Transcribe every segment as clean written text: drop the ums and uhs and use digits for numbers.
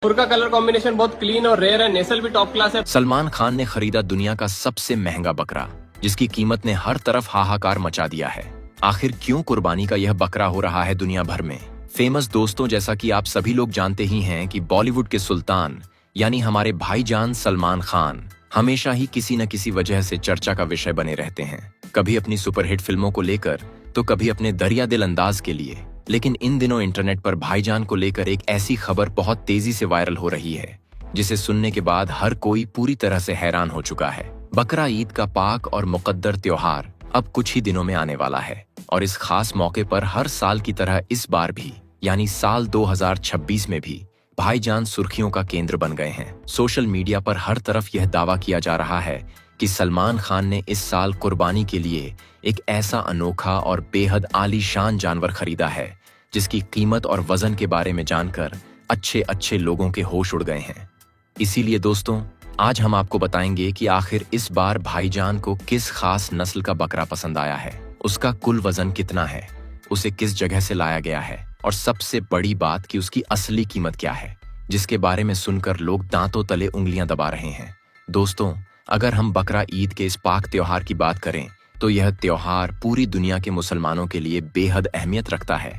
फुर का colour combination बहुत क्लीन और रेयर है, नेसल भी टॉप क्लास है। सलमान खान ने खरीदा दुनिया का सबसे महंगा बकरा, जिसकी कीमत ने हर तरफ हाहाकार मचा दिया है। आखिर क्यों कुर्बानी का यह बकरा हो रहा है दुनिया भर में फेमस? दोस्तों, जैसा कि आप सभी लोग जानते ही हैं कि बॉलीवुड के सुल्तान यानी हमारे भाईजान सलमान खान हमेशा ही किसी न किसी वजह से चर्चा का विषय बने रहते हैं। कभी अपनी सुपरहिट फिल्मों को लेकर, तो कभी अपने दरिया दिल अंदाज के लिए। लेकिन इन दिनों इंटरनेट पर भाईजान को लेकर एक ऐसी खबर बहुत तेजी से वायरल हो रही है, जिसे सुनने के बाद हर कोई पूरी तरह से हैरान हो चुका है। बकरा ईद का पाक और मुकद्दर त्योहार अब कुछ ही दिनों में आने वाला है, और इस खास मौके पर हर साल की तरह इस बार भी यानी साल 2026 में भी भाईजान सुर्खियों का केंद्र बन गए हैं। सोशल मीडिया पर हर तरफ यह दावा किया जा रहा है कि सलमान खान ने इस साल कुर्बानी के लिए एक ऐसा अनोखा और बेहद आलीशान जानवर खरीदा है, जिसकी कीमत और वजन के बारे में जानकर अच्छे अच्छे लोगों के होश उड़ गए हैं। इसीलिए दोस्तों, आज हम आपको बताएंगे कि आखिर इस बार भाईजान को किस खास नस्ल का बकरा पसंद आया है, उसका कुल वजन कितना है, उसे किस जगह से लाया गया है, और सबसे बड़ी बात कि उसकी असली कीमत क्या है, जिसके बारे में सुनकर लोग दांतों तले उंगलियां दबा रहे हैं। दोस्तों, अगर हम बकरा ईद के इस पाक त्योहार की बात करें, तो यह त्योहार पूरी दुनिया के मुसलमानों के लिए बेहद अहमियत रखता है।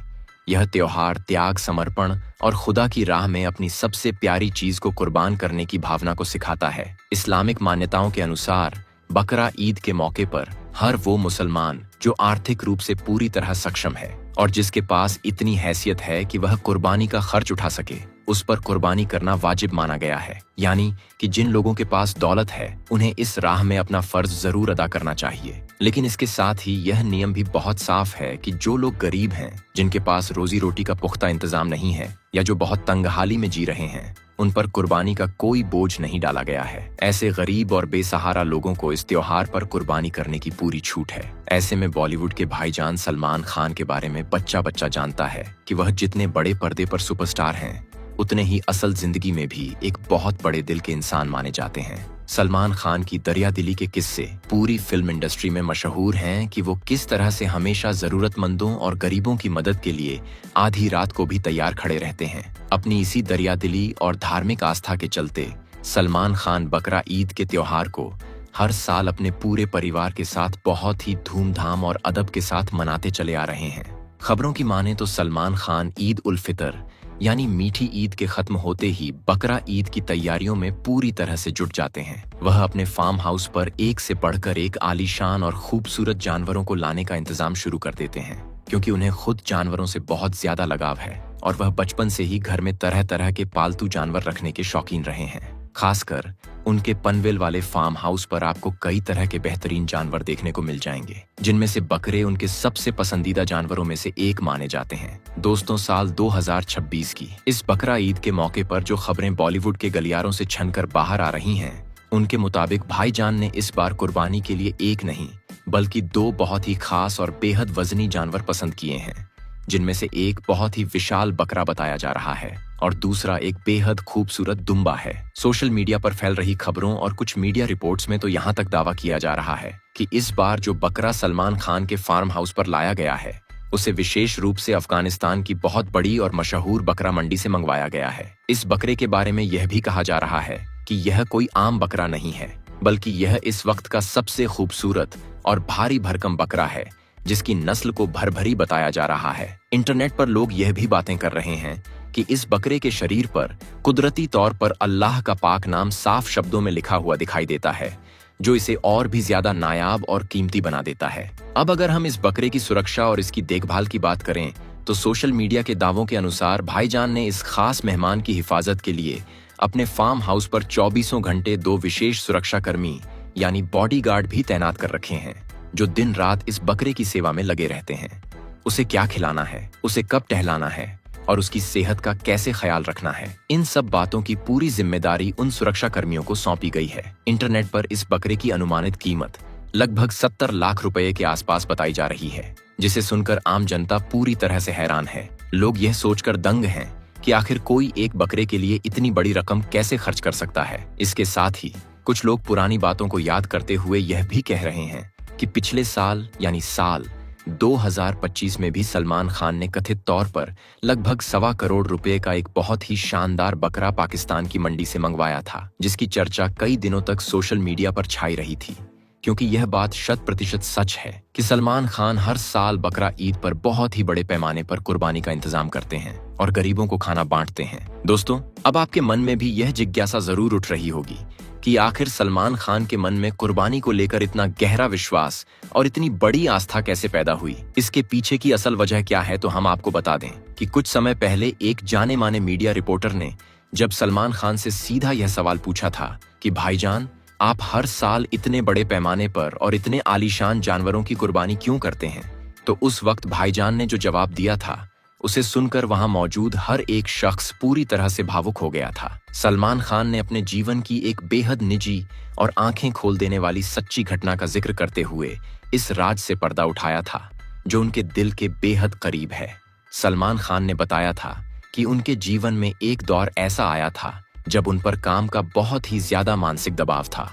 यह त्योहार त्याग, समर्पण और खुदा की राह में अपनी सबसे प्यारी चीज को कुर्बान करने की भावना को सिखाता है। इस्लामिक मान्यताओं के अनुसार बकरा ईद के मौके पर हर वो मुसलमान जो आर्थिक रूप से पूरी तरह सक्षम है और जिसके पास इतनी हैसियत है कि वह कुर्बानी का खर्च उठा सके, उस पर कुर्बानी करना वाजिब माना गया है। यानी कि जिन लोगों के पास दौलत है, उन्हें इस राह में अपना फर्ज जरूर अदा करना चाहिए। लेकिन इसके साथ ही यह नियम भी बहुत साफ है कि जो लोग गरीब हैं, जिनके पास रोजी रोटी का पुख्ता इंतजाम नहीं है, या जो बहुत तंगहाली में जी रहे हैं, उन पर कुर्बानी का कोई बोझ नहीं डाला गया है। ऐसे गरीब और बेसहारा लोगों को इस त्योहार पर कुर्बानी करने की पूरी छूट है। ऐसे में बॉलीवुड के भाईजान सलमान खान के बारे में बच्चा बच्चा जानता है कि वह जितने बड़े पर्दे पर सुपरस्टार हैं, उतने ही असल जिंदगी में भी एक बहुत बड़े दिल के इंसान माने जाते हैं। सलमान खान की दरिया दिली के किस्से पूरी फिल्म इंडस्ट्री में मशहूर हैं कि वो किस तरह से हमेशा जरूरतमंदों और गरीबों की मदद के लिए आधी रात को भी तैयार खड़े रहते हैं। अपनी इसी दरिया दिली और धार्मिक आस्था के चलते सलमान खान बकरा ईद के त्योहार को हर साल अपने पूरे परिवार के साथ बहुत ही धूमधाम और अदब के साथ मनाते चले आ रहे हैं। खबरों की माने तो सलमान खान ईद उल फितर यानी मीठी ईद के खत्म होते ही बकरा ईद की तैयारियों में पूरी तरह से जुट जाते हैं। वह अपने फार्म हाउस पर एक से बढ़कर एक आलीशान और खूबसूरत जानवरों को लाने का इंतजाम शुरू कर देते हैं, क्योंकि उन्हें खुद जानवरों से बहुत ज्यादा लगाव है और वह बचपन से ही घर में तरह तरह के पालतू जानवर रखने के शौकीन रहे हैं। खासकर उनके पनवेल वाले फार्म हाउस पर आपको कई तरह के बेहतरीन जानवर देखने को मिल जाएंगे, जिनमें से बकरे उनके सबसे पसंदीदा जानवरों में से एक माने जाते हैं। दोस्तों, साल 2026 की इस बकरा ईद के मौके पर जो खबरें बॉलीवुड के गलियारों से छनकर बाहर आ रही हैं, उनके मुताबिक भाईजान ने इस बार कुर्बानी के लिए एक नहीं बल्कि दो बहुत ही खास और बेहद वजनी जानवर पसंद किए हैं, जिनमें से एक बहुत ही विशाल बकरा बताया जा रहा है और दूसरा एक बेहद खूबसूरत दुम्बा है। सोशल मीडिया पर फैल रही खबरों और कुछ मीडिया रिपोर्ट्स में तो यहाँ तक दावा किया जा रहा है कि इस बार जो बकरा सलमान खान के फार्म हाउस पर लाया गया है, उसे विशेष रूप से अफगानिस्तान की बहुत बड़ी और मशहूर बकरा मंडी से मंगवाया गया है। इस बकरे के बारे में यह भी कहा जा रहा है कि यह कोई आम बकरा नहीं है, बल्कि यह इस वक्त का सबसे खूबसूरत और भारी भरकम बकरा है, जिसकी नस्ल को भरभरी बताया जा रहा है। इंटरनेट पर लोग यह भी बातें कर रहे हैं कि इस बकरे के शरीर पर कुदरती तौर पर अल्लाह का पाक नाम साफ शब्दों में लिखा हुआ दिखाई देता है, जो इसे और भी ज्यादा नायाब और कीमती बना देता है। अब अगर हम इस बकरे की सुरक्षा और इसकी देखभाल की बात करें, तो सोशल मीडिया के दावों के अनुसार भाईजान ने इस खास मेहमान की हिफाजत के लिए अपने फार्म हाउस पर 24 घंटे दो विशेष सुरक्षा कर्मी यानी बॉडीगार्ड भी तैनात कर रखे हैं, जो दिन रात इस बकरे की सेवा में लगे रहते हैं। उसे क्या खिलाना है, उसे कब टहलाना है और उसकी सेहत का कैसे ख्याल रखना है, इन सब बातों की पूरी जिम्मेदारी उन सुरक्षा कर्मियों को सौंपी गई है। इंटरनेट पर इस बकरे की अनुमानित कीमत लगभग 70 लाख रुपए के आसपास बताई जा रही है, जिसे सुनकर आम जनता पूरी तरह से हैरान है। लोग यह सोचकर दंग हैं कि आखिर कोई एक बकरे के लिए इतनी बड़ी रकम कैसे खर्च कर सकता है। इसके साथ ही कुछ लोग पुरानी बातों को याद करते हुए यह भी कह रहे हैं कि पिछले साल यानी साल 2025 में भी सलमान खान ने कथित तौर पर लगभग 1.25 करोड़ रुपए का एक बहुत ही शानदार बकरा पाकिस्तान की मंडी से मंगवाया था, जिसकी चर्चा कई दिनों तक सोशल मीडिया पर छाई रही थी, क्योंकि यह बात 100% सच है कि सलमान खान हर साल बकरा ईद पर बहुत ही बड़े पैमाने पर कुर्बानी का इंतजाम करते हैं और गरीबों को खाना बांटते हैं। दोस्तों, अब आपके मन में भी यह जिज्ञासा जरूर उठ रही होगी कि आखिर सलमान खान के मन में कुर्बानी को लेकर इतना गहरा विश्वास और इतनी बड़ी आस्था कैसे पैदा हुई। इसके पीछे की असल वजह क्या है, तो हम आपको बता दें कि कुछ समय पहले एक जाने माने मीडिया रिपोर्टर ने जब सलमान खान से सीधा यह सवाल पूछा था कि भाईजान, आप हर साल इतने बड़े पैमाने पर और इतने आलीशान जानवरों की कुर्बानी क्यों करते हैं, तो उस वक्त भाईजान ने जो जवाब दिया था उसे सुनकर वहां मौजूद हर एक शख्स पूरी तरह से भावुक हो गया था। सलमान खान ने अपने जीवन की एक बेहद निजी और आंखें खोल देने वाली सच्ची घटना का जिक्र करते हुए इस राज से पर्दा उठाया था जो उनके दिल के बेहद करीब है। सलमान खान ने बताया था कि उनके जीवन में एक दौर ऐसा आया था जब उन पर काम का बहुत ही ज्यादा मानसिक दबाव था।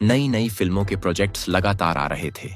नई नई फिल्मों के प्रोजेक्ट्स लगातार आ रहे थे,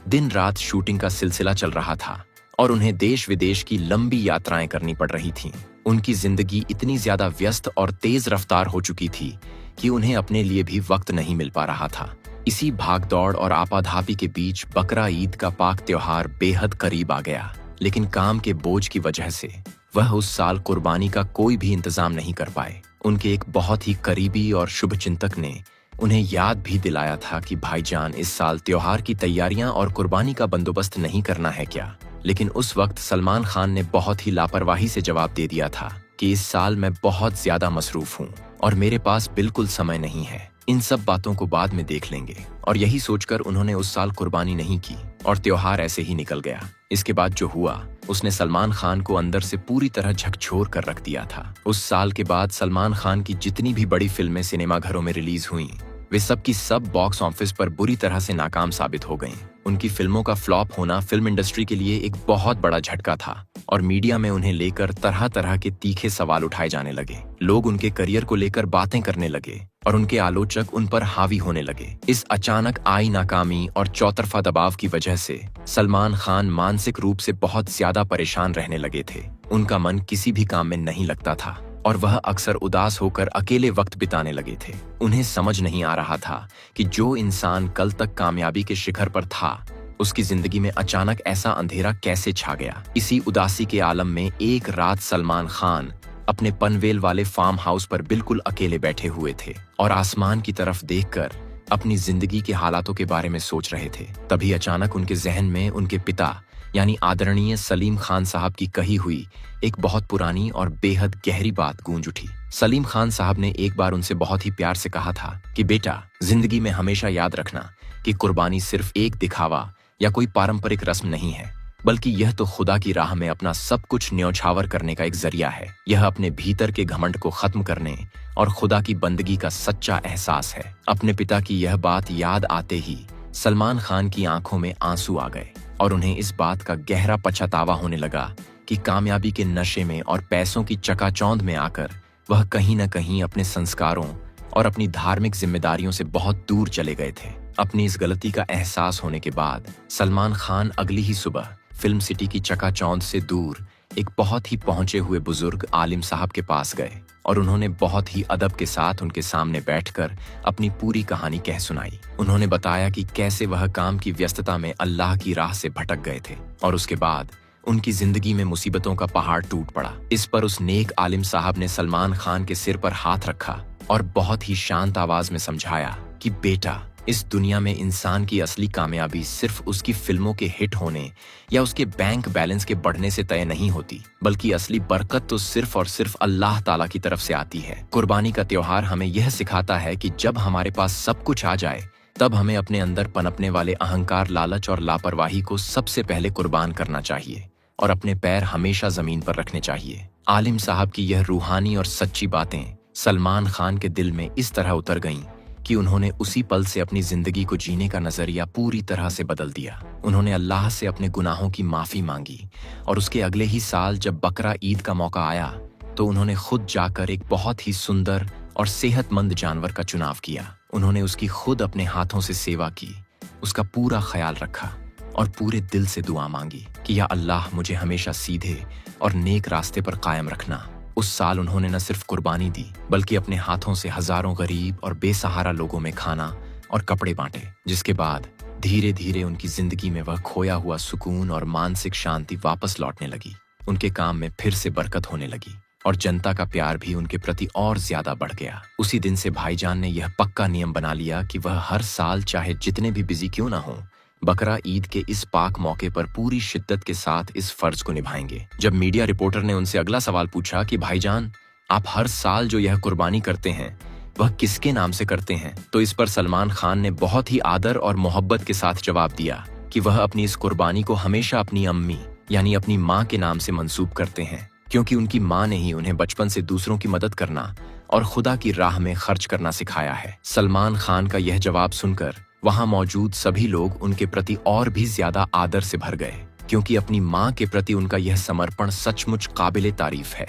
दिन रात शूटिंग का सिलसिला चल रहा था और उन्हें देश विदेश की लंबी यात्राएं करनी पड़ रही थीं। उनकी जिंदगी इतनी ज्यादा व्यस्त और तेज रफ्तार हो चुकी थी कि उन्हें अपने लिए भी वक्त नहीं मिल पा रहा था। इसी भागदौड़ और आपाधापी के बीच बकरा ईद का पाक त्योहार बेहद करीब आ गया, लेकिन काम के बोझ की वजह से वह उस साल कुर्बानी का कोई भी इंतजाम नहीं कर पाए। उनके एक बहुत ही करीबी और शुभचिंतक ने उन्हें याद भी दिलाया था कि भाईजान, इस साल त्योहार की तैयारियां और कुर्बानी का बंदोबस्त नहीं करना है क्या। लेकिन उस वक्त सलमान खान ने बहुत ही लापरवाही से जवाब दे दिया था कि इस साल मैं बहुत ज्यादा मसरूफ हूँ और मेरे पास बिल्कुल समय नहीं है, इन सब बातों को बाद में देख लेंगे। और यही सोचकर उन्होंने उस साल कुर्बानी नहीं की और त्योहार ऐसे ही निकल गया। इसके बाद जो हुआ उसने सलमान खान को अंदर से पूरी तरह झकझोर कर रख दिया था। उस साल के बाद सलमान खान की जितनी भी बड़ी फिल्में सिनेमाघरों में रिलीज हुई, वे सब की सब बॉक्स ऑफिस पर बुरी तरह से नाकाम साबित हो गईं। उनकी फिल्मों का फ्लॉप होना फिल्म इंडस्ट्री के लिए एक बहुत बड़ा झटका था और मीडिया में उन्हें लेकर तरह तरह के तीखे सवाल उठाए जाने लगे। लोग उनके करियर को लेकर बातें करने लगे और उनके आलोचक उन पर हावी होने लगे। इस अचानक आई नाकामी और चौतरफा दबाव की वजह से सलमान खान मानसिक रूप से बहुत ज्यादा परेशान रहने लगे थे। उनका मन किसी भी काम में नहीं लगता था और वह अक्सर उदास होकर अकेले वक्त बिताने लगे थे। उन्हें समझ नहीं आ रहा था कि जो इंसान कल तक कामयाबी के शिखर पर था, उसकी जिंदगी में अचानक ऐसा अंधेरा कैसे छा गया। इसी उदासी के आलम में एक रात सलमान खान अपने पनवेल वाले फार्म हाउस पर बिल्कुल अकेले बैठे हुए थे और आसमान की तरफ देखकर अपनी जिंदगी के हालातों के बारे में सोच रहे थे। तभी अचानक उनके जहन में उनके पिता यानी आदरणीय सलीम खान साहब की कही हुई एक बहुत पुरानी और बेहद गहरी बात गूंज उठी। सलीम खान साहब ने एक बार उनसे बहुत ही प्यार से कहा था कि बेटा, जिंदगी में हमेशा याद रखना कि कुर्बानी सिर्फ एक दिखावा या कोई पारंपरिक रस्म नहीं है, बल्कि यह तो खुदा की राह में अपना सब कुछ न्यौछावर करने का एक जरिया है। यह अपने भीतर के घमंड को खत्म करने और खुदा की बंदगी का सच्चा एहसास है। अपने पिता की यह बात याद आते ही सलमान खान की आंखों में आंसू आ गए और उन्हें इस बात का गहरा पछतावा होने लगा कि कामयाबी के नशे में और पैसों की चकाचौंध में आकर वह कहीं न कहीं अपने संस्कारों और अपनी धार्मिक जिम्मेदारियों से बहुत दूर चले गए थे। अपनी इस गलती का एहसास होने के बाद सलमान खान अगली ही सुबह फिल्म सिटी की चकाचौंध से दूर एक बहुत ही पहुंचे हुए बुजुर्ग आलिम साहब के पास गए और उन्होंने बहुत ही अदब के साथ उनके सामने बैठकर अपनी पूरी कहानी कह सुनाई। उन्होंने बताया कि कैसे वह काम की व्यस्तता में अल्लाह की राह से भटक गए थे और उसके बाद उनकी जिंदगी में मुसीबतों का पहाड़ टूट पड़ा। इस पर उस नेक आलिम साहब ने सलमान खान के सिर पर हाथ रखा और बहुत ही शांत आवाज में समझाया कि बेटा, इस दुनिया में इंसान की असली कामयाबी सिर्फ उसकी फिल्मों के हिट होने या उसके बैंक बैलेंस के बढ़ने से तय नहीं होती, बल्कि असली बरकत तो सिर्फ और सिर्फ अल्लाह ताला की तरफ से आती है। कुर्बानी का त्योहार हमें यह सिखाता है कि जब हमारे पास सब कुछ आ जाए, तब हमें अपने अंदर पनपने वाले अहंकार, लालच और लापरवाही को सबसे पहले कुर्बान करना चाहिए और अपने पैर हमेशा जमीन पर रखने चाहिए। आलिम साहब की यह रूहानी और सच्ची बातें सलमान खान के दिल में इस तरह उतर गईं कि उन्होंने उसी पल से अपनी जिंदगी को जीने का नजरिया पूरी तरह से बदल दिया। उन्होंने अल्लाह से अपने गुनाहों की माफी मांगी और उसके अगले ही साल जब बकरा ईद का मौका आया तो उन्होंने खुद जाकर एक बहुत ही सुंदर और सेहतमंद जानवर का चुनाव किया। उन्होंने उसकी खुद अपने हाथों से सेवा की, उसका पूरा ख्याल रखा और पूरे दिल से दुआ मांगी कि या अल्लाह मुझे हमेशा सीधे और नेक रास्ते पर कायम रखना। उस साल उन्होंने न सिर्फ कुर्बानी दी बल्कि अपने हाथों से हजारों गरीब और बेसहारा लोगों में खाना और कपड़े बांटे, जिसके बाद धीरे धीरे उनकी जिंदगी में वह खोया हुआ सुकून और मानसिक शांति वापस लौटने लगी। उनके काम में फिर से बरकत होने लगी और जनता का प्यार भी उनके प्रति और ज्यादा बढ़ गया। उसी दिन से भाईजान ने यह पक्का नियम बना लिया कि वह हर साल चाहे जितने भी बिजी क्यों ना हो, बकरा ईद के इस पाक मौके पर पूरी शिद्दत के साथ इस फर्ज को निभाएंगे। जब मीडिया रिपोर्टर ने उनसे अगला सवाल पूछा कि भाईजान, आप हर साल जो यह कुर्बानी करते हैं वह किसके नाम से करते हैं, तो इस पर सलमान खान ने बहुत ही आदर और मोहब्बत के साथ जवाब दिया कि वह अपनी इस कुर्बानी को हमेशा अपनी अम्मी यानी अपनी माँ के नाम से मंसूब करते हैं, क्योंकि उनकी माँ ने ही उन्हें बचपन से दूसरों की मदद करना और खुदा की राह में खर्च करना सिखाया है। सलमान खान का यह जवाब सुनकर वहां मौजूद सभी लोग उनके प्रति और भी ज्यादा आदर से भर गए, क्योंकि अपनी माँ के प्रति उनका यह समर्पण सचमुच काबिले तारीफ है।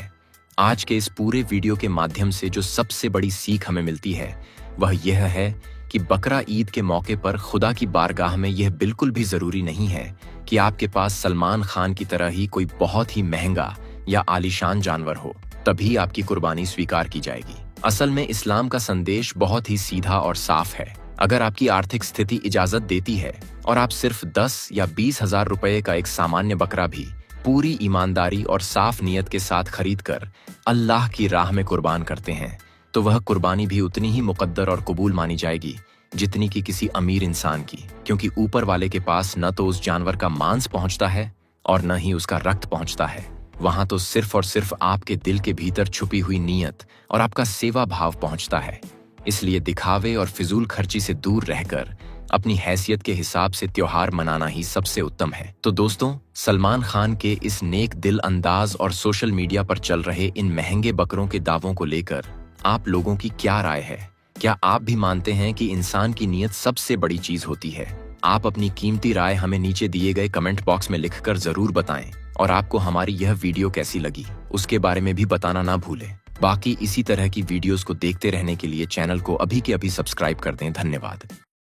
आज के इस पूरे वीडियो के माध्यम से जो सबसे बड़ी सीख हमें मिलती है वह यह है कि बकरा ईद के मौके पर खुदा की बारगाह में यह बिल्कुल भी जरूरी नहीं है कि आपके पास सलमान खान की तरह ही कोई बहुत ही महंगा या आलीशान जानवर हो, तभी आपकी कुर्बानी स्वीकार की जाएगी। असल में इस्लाम का संदेश बहुत ही सीधा और साफ है। अगर आपकी आर्थिक स्थिति इजाजत देती है और आप सिर्फ 10 या 20 हजार रुपए का एक सामान्य बकरा भी पूरी ईमानदारी और साफ नीयत के साथ खरीद कर अल्लाह की राह में कुर्बान करते हैं, तो वह कुर्बानी भी उतनी ही मुकद्दर और कबूल मानी जाएगी जितनी कि किसी अमीर इंसान की, क्योंकि ऊपर वाले के पास न तो उस जानवर का मांस पहुंचता है और न ही उसका रक्त पहुंचता है। वहां तो सिर्फ और सिर्फ आपके दिल के भीतर छुपी हुई नीयत और आपका सेवा भाव पहुंचता है। इसलिए दिखावे और फिजूल खर्ची से दूर रहकर अपनी हैसियत के हिसाब से त्योहार मनाना ही सबसे उत्तम है। तो दोस्तों, सलमान खान के इस नेक दिल अंदाज और सोशल मीडिया पर चल रहे इन महंगे बकरों के दावों को लेकर आप लोगों की क्या राय है? क्या आप भी मानते हैं कि इंसान की नीयत सबसे बड़ी चीज होती है? आप अपनी कीमती राय हमें नीचे दिए गए कमेंट बॉक्स में लिखकर जरूर बताएं और आपको हमारी यह वीडियो कैसी लगी उसके बारे में भी बताना ना भूलें। बाकी इसी तरह की वीडियोस को देखते रहने के लिए चैनल को अभी के अभी सब्सक्राइब कर दें। धन्यवाद।